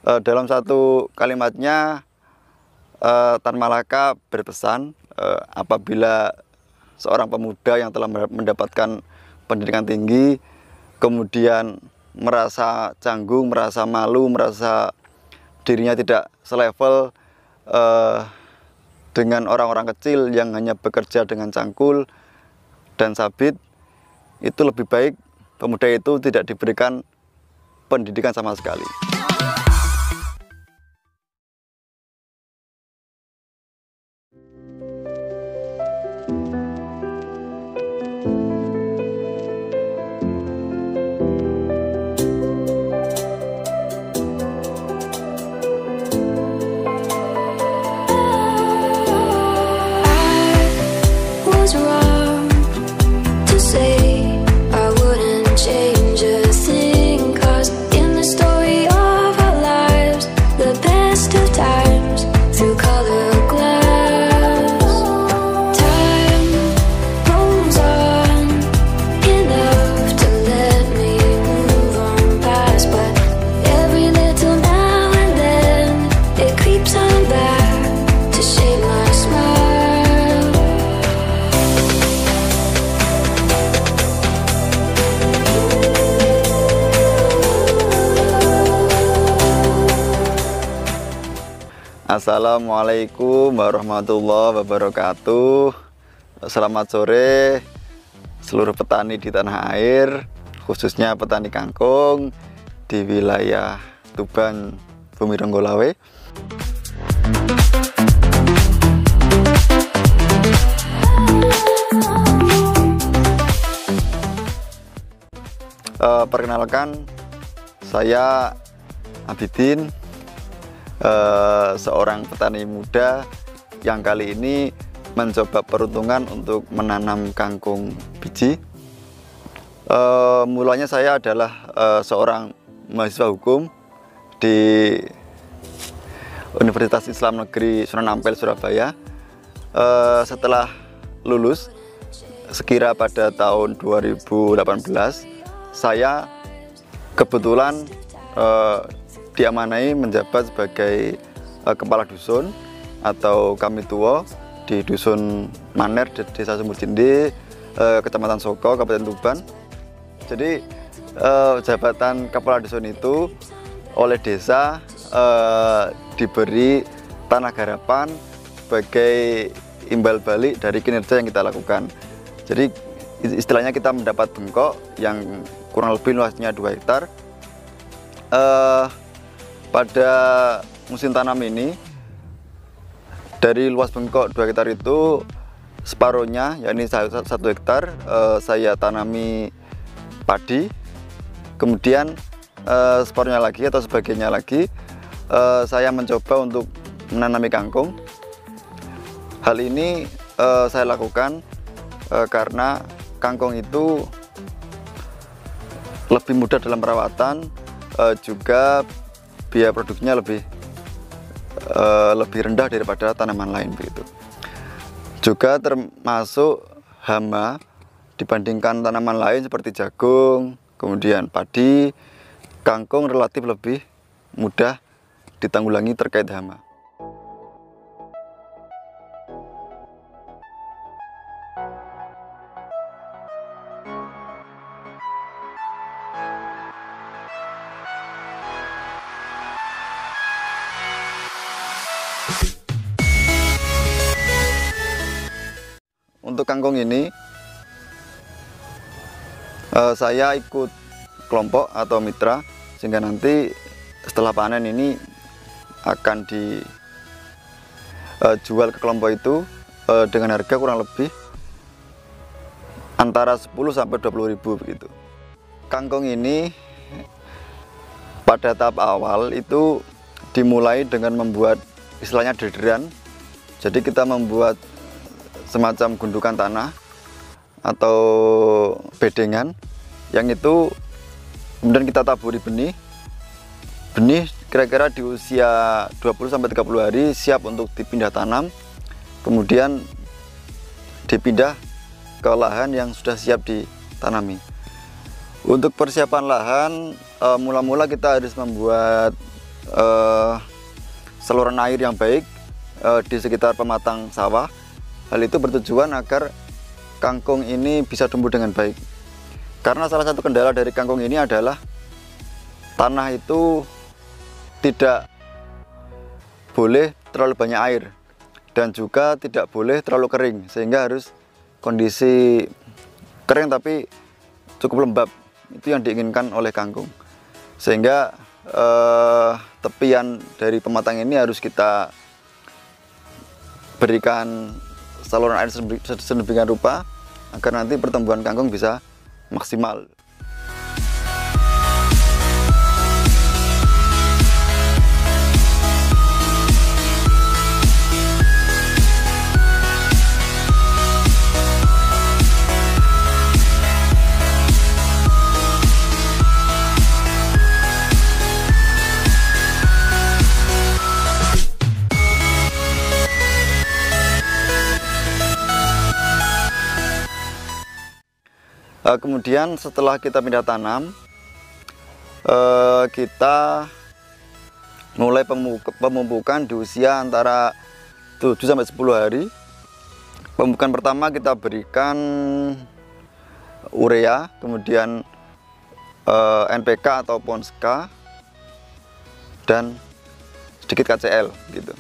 Dalam satu kalimatnya, Tan Malaka berpesan apabila seorang pemuda yang telah mendapatkan pendidikan tinggi kemudian merasa canggung, merasa malu, merasa dirinya tidak selevel dengan orang-orang kecil yang hanya bekerja dengan cangkul dan sabit, itu lebih baik pemuda itu tidak diberikan pendidikan sama sekali. Assalamualaikum warahmatullahi wabarakatuh. Selamat sore seluruh petani di tanah air, khususnya petani kangkung di wilayah Tuban, Bumi Ronggolawe. Perkenalkan, saya Abidin, seorang petani muda yang kali ini mencoba peruntungan untuk menanam kangkung biji. Mulanya saya adalah seorang mahasiswa hukum di Universitas Islam Negeri Sunan Ampel, Surabaya. Setelah lulus sekira pada tahun 2018, saya kebetulan diamanai menjabat sebagai kepala dusun atau kami tua di Dusun Maner, Desa Sumur Cindi, Kecamatan Soko, Kabupaten Tuban. Jadi jabatan kepala dusun itu oleh desa diberi tanah garapan sebagai imbal balik dari kinerja yang kita lakukan. Jadi istilahnya kita mendapat bengkok yang kurang lebih luasnya 2 hektar. Pada musim tanam ini, dari luas bengkok 2 hektar itu separuhnya, yakni 1 hektar, saya tanami padi. Kemudian separuhnya lagi atau sebagainya lagi saya mencoba untuk menanami kangkung. Hal ini saya lakukan karena kangkung itu lebih mudah dalam perawatan, juga biaya produksinya lebih rendah daripada tanaman lain begitu. Juga termasuk hama dibandingkan tanaman lain seperti jagung, kemudian padi, kangkung relatif lebih mudah ditanggulangi terkait hama. Untuk kangkung ini saya ikut kelompok atau mitra, sehingga nanti setelah panen ini akan dijual ke kelompok itu dengan harga kurang lebih antara 10 sampai 20 ribu begitu. Kangkung ini pada tahap awal itu dimulai dengan membuat istilahnya derderan. Jadi kita membuat semacam gundukan tanah atau bedengan, yang itu kemudian kita taburi benih. Benih kira-kira di usia 20-30 hari siap untuk dipindah tanam, kemudian dipindah ke lahan yang sudah siap ditanami. Untuk persiapan lahan, mula-mula kita harus membuat saluran air yang baik di sekitar pematang sawah. Hal itu bertujuan agar kangkung ini bisa tumbuh dengan baik. Karena salah satu kendala dari kangkung ini adalah tanah itu tidak boleh terlalu banyak air dan juga tidak boleh terlalu kering, sehingga harus kondisi kering tapi cukup lembab. Itu yang diinginkan oleh kangkung, sehingga tepian dari pematang ini harus kita berikan saluran air sedemikian rupa agar nanti pertumbuhan kangkung bisa maksimal. Kemudian setelah kita pindah tanam, kita mulai pemupukan di usia antara 7-10 hari. Pemupukan pertama kita berikan urea, kemudian NPK atau Ponska, dan sedikit KCL gitu.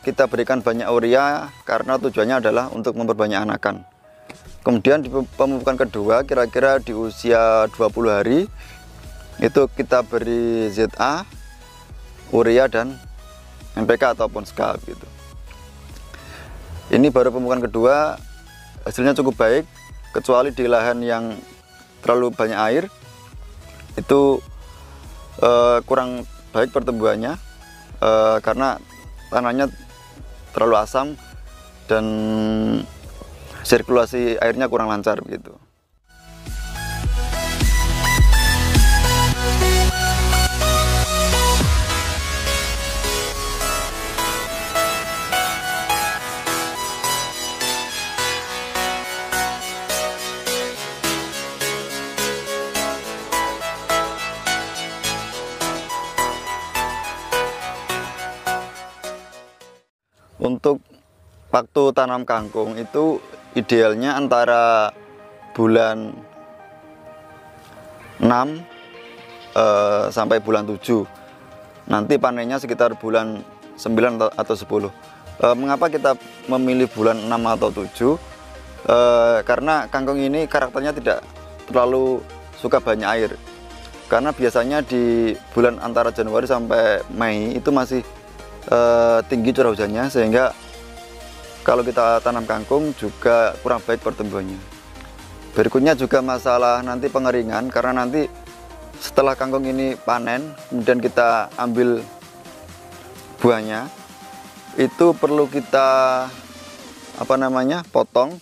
Kita berikan banyak urea karena tujuannya adalah untuk memperbanyak anakan. Kemudian di pemupukan kedua, kira-kira di usia 20 hari, itu kita beri ZA, urea, dan NPK atau Ponska gitu. Ini baru pemupukan kedua, hasilnya cukup baik, kecuali di lahan yang terlalu banyak air, itu kurang baik pertumbuhannya, karena tanahnya terlalu asam dan sirkulasi airnya kurang lancar begitu. Untuk waktu tanam kangkung itu idealnya antara bulan 6 sampai bulan 7. Nanti panennya sekitar bulan 9 atau 10. Mengapa kita memilih bulan 6 atau 7? Karena kangkung ini karakternya tidak terlalu suka banyak air. Karena biasanya di bulan antara Januari sampai Mei itu masih tinggi curah hujannya, sehingga kalau kita tanam kangkung juga kurang baik pertumbuhannya. Berikutnya juga masalah nanti pengeringan, karena nanti setelah kangkung ini panen, kemudian kita ambil buahnya, itu perlu kita potong,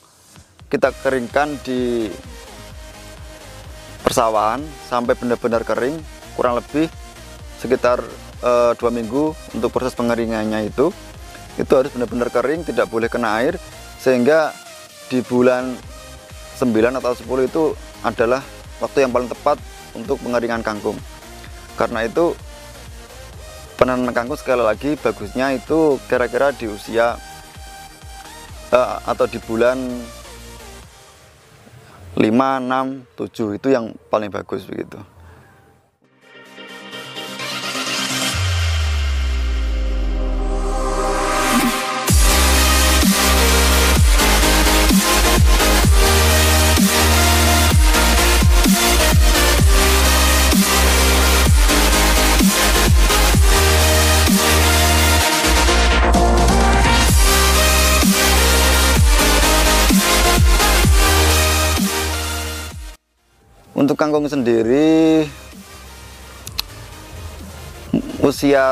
kita keringkan di persawahan sampai benar-benar kering, kurang lebih sekitar 2 minggu untuk proses pengeringannya itu harus benar-benar kering, tidak boleh kena air, sehingga di bulan 9 atau 10 itu adalah waktu yang paling tepat untuk pengeringan kangkung. Karena itu penanaman kangkung sekali lagi bagusnya itu kira-kira di usia atau di bulan 5, 6, 7 itu yang paling bagus begitu. Untuk kangkung sendiri, usia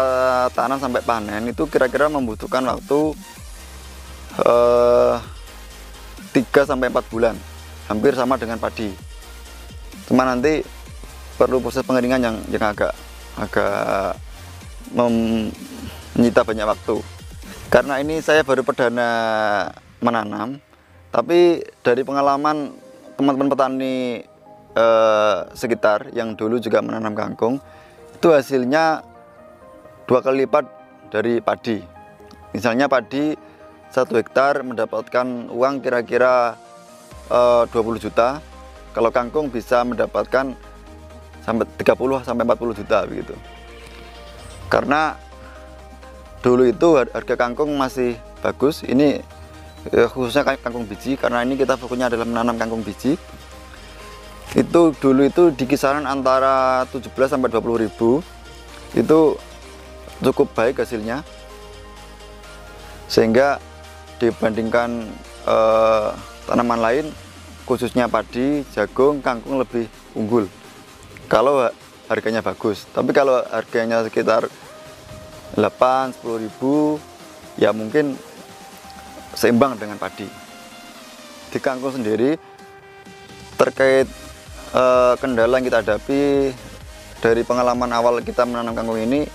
tanam sampai panen itu kira-kira membutuhkan waktu 3-4 bulan, hampir sama dengan padi. Cuma nanti perlu proses pengeringan yang agak menyita banyak waktu. Karena ini saya baru perdana menanam, tapi dari pengalaman teman-teman petani sekitar yang dulu juga menanam kangkung, itu hasilnya 2 kali lipat dari padi. Misalnya padi 1 hektar mendapatkan uang kira-kira 20 juta. Kalau kangkung bisa mendapatkan sampai 30 sampai 40 juta begitu. Karena dulu itu harga kangkung masih bagus. Ini khususnya kangkung biji, karena ini kita fokusnya adalah menanam kangkung biji. Itu dulu itu di kisaran antara 17 sampai 20 ribu. Itu cukup baik hasilnya, sehingga dibandingkan tanaman lain khususnya padi, jagung, kangkung lebih unggul kalau harganya bagus. Tapi kalau harganya sekitar 8-10 ribu ya mungkin seimbang dengan padi. Di kangkung sendiri terkait kendala yang kita hadapi dari pengalaman awal kita menanam kangkung ini,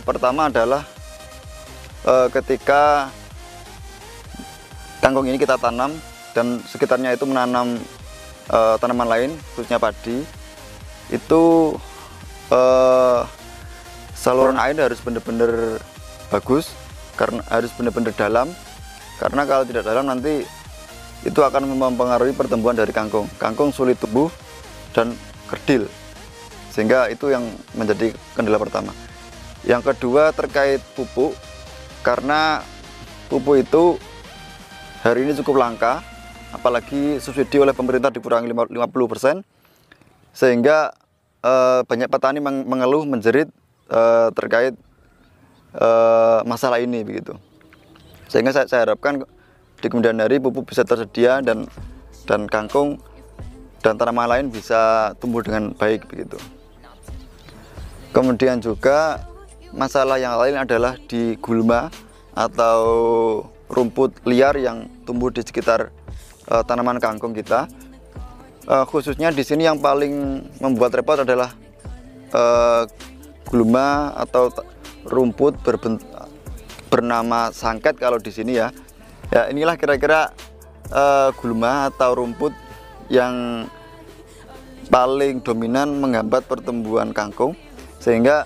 pertama adalah ketika kangkung ini kita tanam dan sekitarnya itu menanam tanaman lain khususnya padi, itu saluran air harus benar-benar bagus, karena harus benar-benar dalam, karena kalau tidak dalam nanti itu akan mempengaruhi pertumbuhan dari kangkung. Kangkung sulit tumbuh dan kerdil, sehingga itu yang menjadi kendala pertama. Yang kedua terkait pupuk, karena pupuk itu hari ini cukup langka, apalagi subsidi oleh pemerintah dikurangi 50%, sehingga banyak petani mengeluh menjerit terkait masalah ini begitu. Sehingga saya harapkan di kemudian hari pupuk bisa tersedia dan kangkung dan tanaman lain bisa tumbuh dengan baik begitu. Kemudian juga masalah yang lain adalah di gulma atau rumput liar yang tumbuh di sekitar tanaman kangkung kita. Khususnya di sini yang paling membuat repot adalah gulma atau rumput bernama sangket kalau di sini ya. Ya inilah kira-kira gulma atau rumput yang paling dominan menghambat pertumbuhan kangkung, sehingga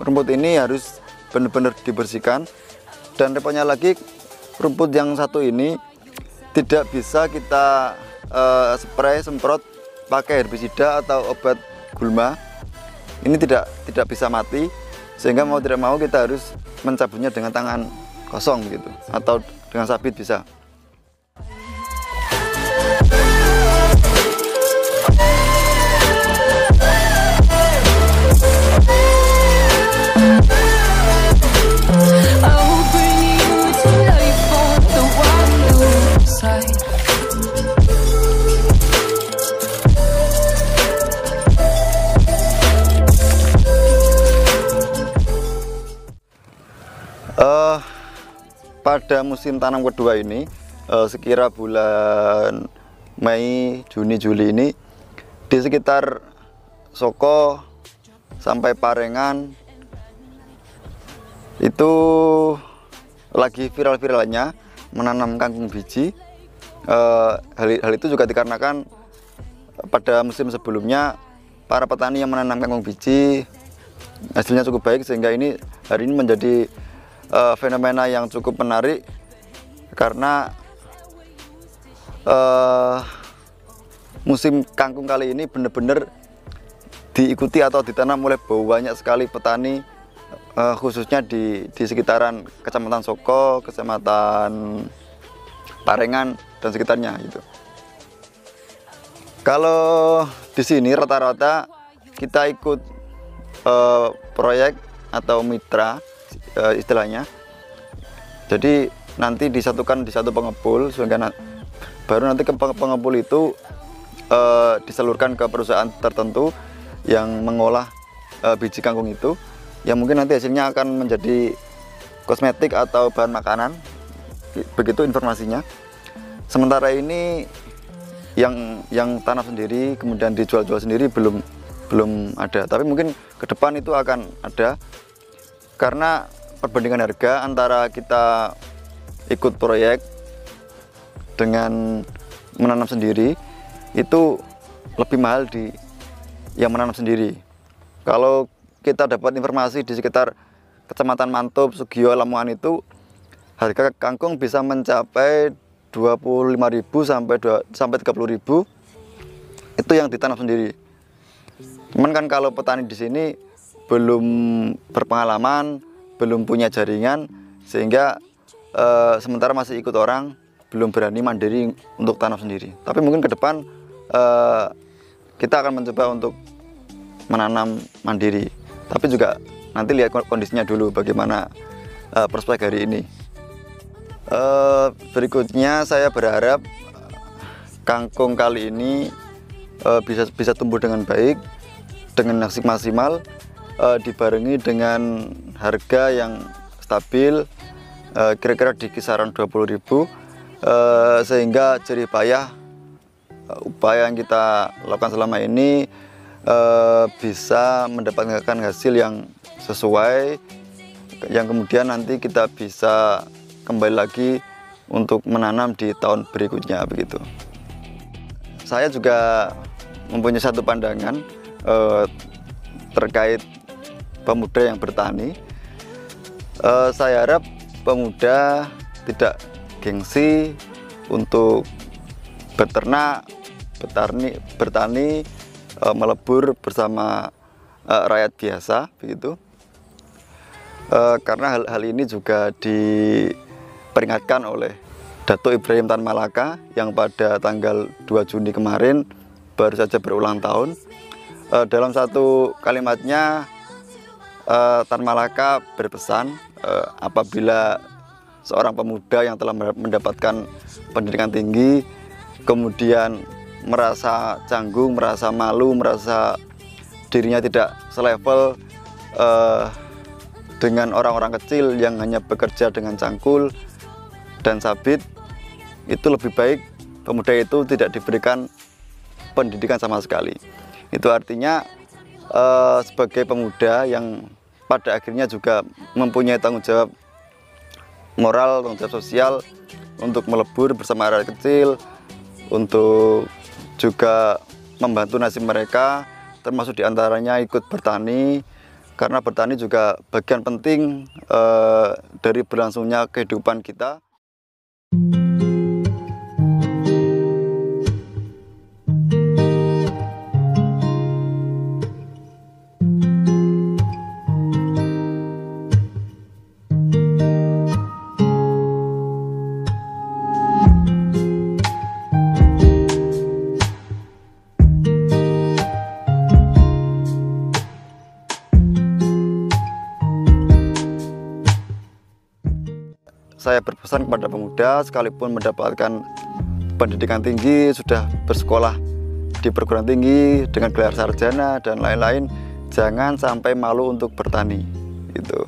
rumput ini harus benar-benar dibersihkan. Dan repotnya lagi, rumput yang satu ini tidak bisa kita semprot pakai herbisida atau obat gulma. Ini tidak bisa mati, sehingga mau tidak mau kita harus mencabutnya dengan tangan kosong gitu, atau dengan sabit bisa. Pada musim tanam kedua ini, sekira bulan Mei, Juni, Juli ini, di sekitar Soko sampai Parengan itu lagi viral-viralnya menanam kangkung biji. Hal itu juga dikarenakan pada musim sebelumnya para petani yang menanam kangkung biji hasilnya cukup baik, sehingga ini hari ini menjadi fenomena yang cukup menarik, karena musim kangkung kali ini benar-benar diikuti atau ditanam oleh banyak sekali petani, khususnya di sekitaran Kecamatan Soko, Kecamatan Parengan dan sekitarnya gitu. Kalau di sini rata-rata kita ikut proyek atau mitra istilahnya. Jadi nanti disatukan di satu pengepul, sehingga baru nanti ke pengepul itu disalurkan ke perusahaan tertentu yang mengolah biji kangkung itu, yang mungkin nanti hasilnya akan menjadi kosmetik atau bahan makanan, begitu informasinya. Sementara ini yang tanam sendiri kemudian dijual-jual sendiri belum ada, tapi mungkin ke depan itu akan ada, karena perbandingan harga antara kita ikut proyek dengan menanam sendiri itu lebih mahal di yang menanam sendiri. Kalau kita dapat informasi di sekitar Kecamatan Mantub, Sugio, Lamongan itu harga kangkung bisa mencapai 25.000 sampai 30.000. Itu yang ditanam sendiri. Cuman kan kalau petani di sini belum berpengalaman, belum punya jaringan, sehingga sementara masih ikut orang, belum berani mandiri untuk tanam sendiri. Tapi mungkin ke depan kita akan mencoba untuk menanam mandiri. Tapi juga nanti lihat kondisinya dulu bagaimana prospek hari ini. Berikutnya saya berharap kangkung kali ini bisa tumbuh dengan baik, dengan hasil maksimal, dibarengi dengan harga yang stabil, kira-kira di kisaran 20.000, sehingga jerih payah upaya yang kita lakukan selama ini bisa mendapatkan hasil yang sesuai, yang kemudian nanti kita bisa kembali lagi untuk menanam di tahun berikutnya begitu. Saya juga mempunyai satu pandangan terkait pemuda yang bertani. Saya harap pemuda tidak gengsi untuk beternak, bertani, melebur bersama rakyat biasa begitu. Karena hal ini juga diperingatkan oleh Datuk Ibrahim Tan Malaka yang pada tanggal 2 Juni kemarin baru saja berulang tahun. Dalam satu kalimatnya Tan Malaka berpesan apabila seorang pemuda yang telah mendapatkan pendidikan tinggi kemudian merasa canggung, merasa malu, merasa dirinya tidak selevel dengan orang-orang kecil yang hanya bekerja dengan cangkul dan sabit, itu lebih baik pemuda itu tidak diberikan pendidikan sama sekali. Itu artinya sebagai pemuda yang pada akhirnya juga mempunyai tanggung jawab moral, tanggung jawab sosial untuk melebur bersama rakyat kecil, untuk juga membantu nasib mereka, termasuk diantaranya ikut bertani, karena bertani juga bagian penting dari berlangsungnya kehidupan kita. Saya berpesan kepada pemuda, sekalipun mendapatkan pendidikan tinggi, sudah bersekolah di perguruan tinggi dengan gelar sarjana dan lain-lain, jangan sampai malu untuk bertani. Gitu.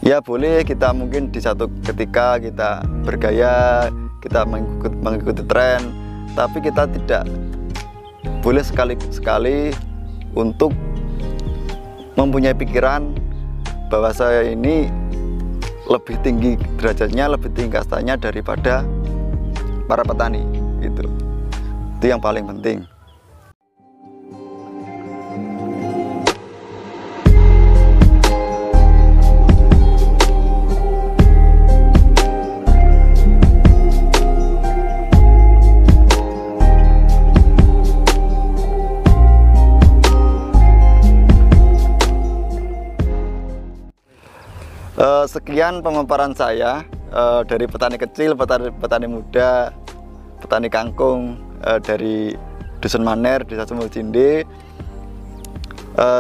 Ya boleh kita mungkin di satu ketika kita bergaya, kita mengikuti tren, tapi kita tidak boleh sekali-sekali untuk mempunyai pikiran bahwa saya ini lebih tinggi derajatnya, lebih tinggi kastanya daripada para petani. Gitu. Itu yang paling penting. Sekian pemaparan saya dari petani kecil, petani muda, petani kangkung dari Dusun Maner, Desa Sumur Cinde.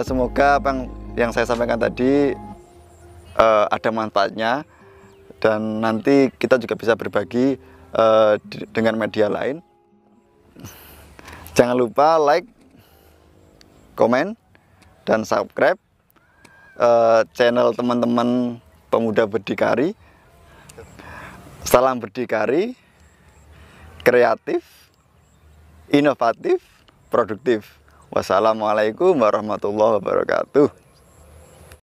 Semoga apa yang saya sampaikan tadi ada manfaatnya dan nanti kita juga bisa berbagi dengan media lain. Jangan lupa like, komen, dan subscribe channel teman-teman Pemuda Berdikari. Salam berdikari, kreatif, inovatif, produktif. Wassalamualaikum warahmatullahi wabarakatuh.